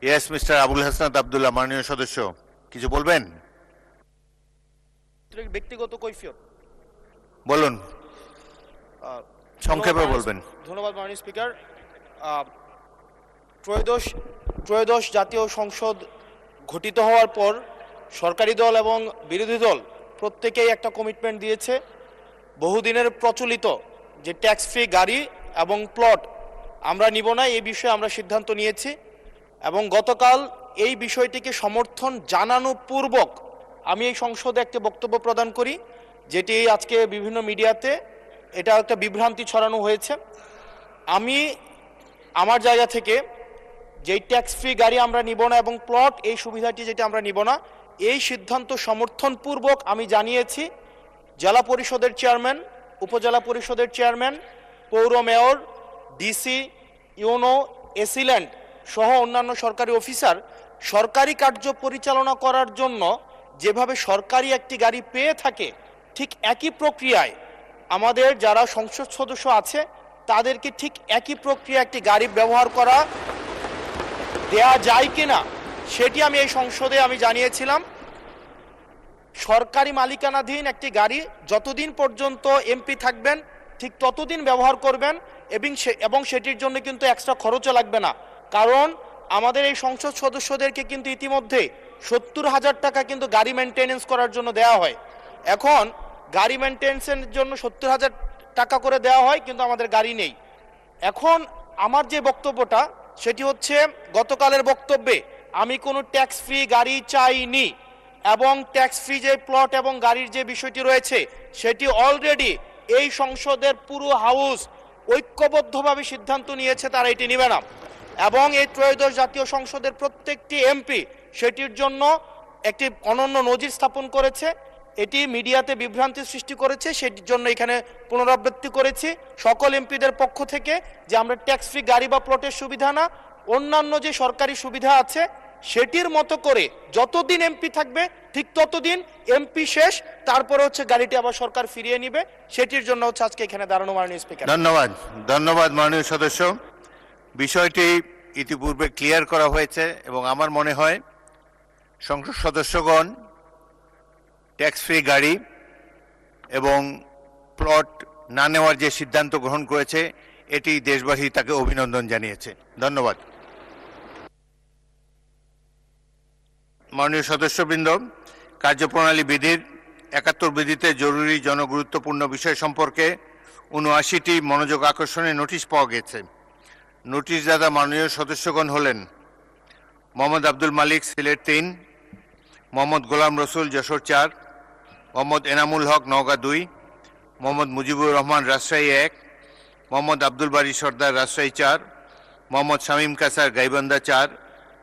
Yes mister Abul Hasnat Abdullah, মাননীয় সদস্য, কিছু বলবেন? ব্যক্তিগত কৈফিয়ত বলুন, আহ, সংক্ষেপে বলবেন। ধন্যবাদ মাননীয় স্পিকার। আহ, ত্রয়োদশ ত্রয়োদশ জাতীয় সংসদ গঠিত হওয়ার পর সরকারি দল এবং বিরোধী দল প্রত্যেকেই একটা কমিটমেন্ট দিয়েছে, বহুদিনের প্রচলিত যে ট্যাক্স ফ্রি গাড়ি এবং প্লট আমরা নিব না, এই বিষয়ে আমরা সিদ্ধান্ত নিয়েছি। এবং গতকাল এই বিষয়টিকে সমর্থন জানানো পূর্বক আমি এই সংসদে একটি বক্তব্য প্রদান করি, যেটি আজকে বিভিন্ন মিডিয়াতে এটা একটা বিভ্রান্তি ছড়ানো হয়েছে। আমি আমার জায়গা থেকে যেই ট্যাক্স ফ্রি গাড়ি আমরা নিব না এবং প্লট এই সুবিধাটি যেটা আমরা নিব না, এই সিদ্ধান্ত সমর্থনপূর্বক আমি জানিয়েছি জেলা পরিষদের চেয়ারম্যান, উপজেলা পরিষদের চেয়ারম্যান, পৌর মেয়র, ডিসি, ইউনো, এসিল্যান্ড সহ অন্যান্য সরকারি অফিসার সরকারি কার্য পরিচালনা করার জন্য যেভাবে সরকারি একটি গাড়ি পেয়ে থাকে, ঠিক একই প্রক্রিয়ায় আমাদের যারা সংসদ সদস্য আছে তাদেরকে ঠিক একই প্রক্রিয়া একটি গাড়ি ব্যবহার করা দেয়া যায় কিনা সেটি আমি এই সংসদে আমি জানিয়েছিলাম। সরকারি মালিকানাধীন একটি গাড়ি যতদিন পর্যন্ত এমপি থাকবেন ঠিক ততদিন ব্যবহার করবেন এবং সেটির জন্য কিন্তু এক্সট্রা খরচও লাগবে না, কারণ আমাদের এই সংসদ সদস্যদেরকে কিন্তু ইতিমধ্যে 70,000 টাকা কিন্তু গাড়ি মেনটেনেন্স করার জন্য দেওয়া হয়। এখন গাড়ি মেনটেন্সের জন্য 70,000 টাকা করে দেওয়া হয়, কিন্তু আমাদের গাড়ি নেই। এখন আমার যে বক্তব্যটা সেটি হচ্ছে, গতকালের বক্তব্যে আমি কোনো ট্যাক্স ফ্রি গাড়ি চাইনি এবং ট্যাক্স ফ্রি যে প্লট এবং গাড়ির যে বিষয়টি রয়েছে সেটি অলরেডি এই সংসদের পুরো হাউস ঐক্যবদ্ধভাবে সিদ্ধান্ত নিয়েছে তারা এটি নেবে না, এবং এই ত্রয়োদশ জাতীয় সংসদের প্রত্যেকটি এমপি সেটির জন্য একটি অনন্য নজির স্থাপন করেছে। এটি মিডিয়াতে বিভ্রান্তি সৃষ্টি করেছে, সেটির জন্য এখানে পুনরাবৃত্তি করেছি সকল এমপিদের পক্ষ থেকে যে আমরা ট্যাক্স ফ্রি গাড়ি বা প্লটের সুবিধা না, অন্যান্য যে সরকারি সুবিধা আছে সেটির মতো করে যতদিন এমপি থাকবে ঠিক ততদিন এমপি শেষ, তারপরে হচ্ছে গাড়িটি আবার সরকার ফিরিয়ে নিবে, সেটির জন্য হচ্ছে আজকে এখানে দাঁড়ানো। মাননীয় স্পিকার, ধন্যবাদ মাননীয় সদস্য। বিষয়টি ইতিপূর্বে ক্লিয়ার করা হয়েছে এবং আমার মনে হয় সংসদ সদস্যগণ ট্যাক্স ফ্রি গাড়ি এবং প্লট না নেওয়ার যে সিদ্ধান্ত গ্রহণ করেছে এটি দেশবাসী তাকে অভিনন্দন জানিয়েছে। ধন্যবাদ। মাননীয় সদস্যবৃন্দ, কার্যপ্রণালী বিধির 71 বিধিতে জরুরি জনগুরুত্বপূর্ণ বিষয় সম্পর্কে 79টি মনোযোগ আকর্ষণের নোটিশ পাওয়া গেছে। নোটিশদাতা মাননীয় সদস্যগণ হলেন মোহাম্মদ আব্দুল মালিক, সিলেট 3, মোহাম্মদ গোলাম রসুল, যশোর 4, মোহাম্মদ এনামুল হক, নওগাঁ 2, মোহাম্মদ মুজিবুর রহমান, রাজশাহী 1, মোহাম্মদ আব্দুল বারী সর্দার, রাজশাহী 4, মোহাম্মদ শামীম কাসার, গাইবান্ধা 4,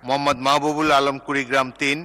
মোহাম্মদ মাহবুবুল আলম, কুড়িগ্রাম 3,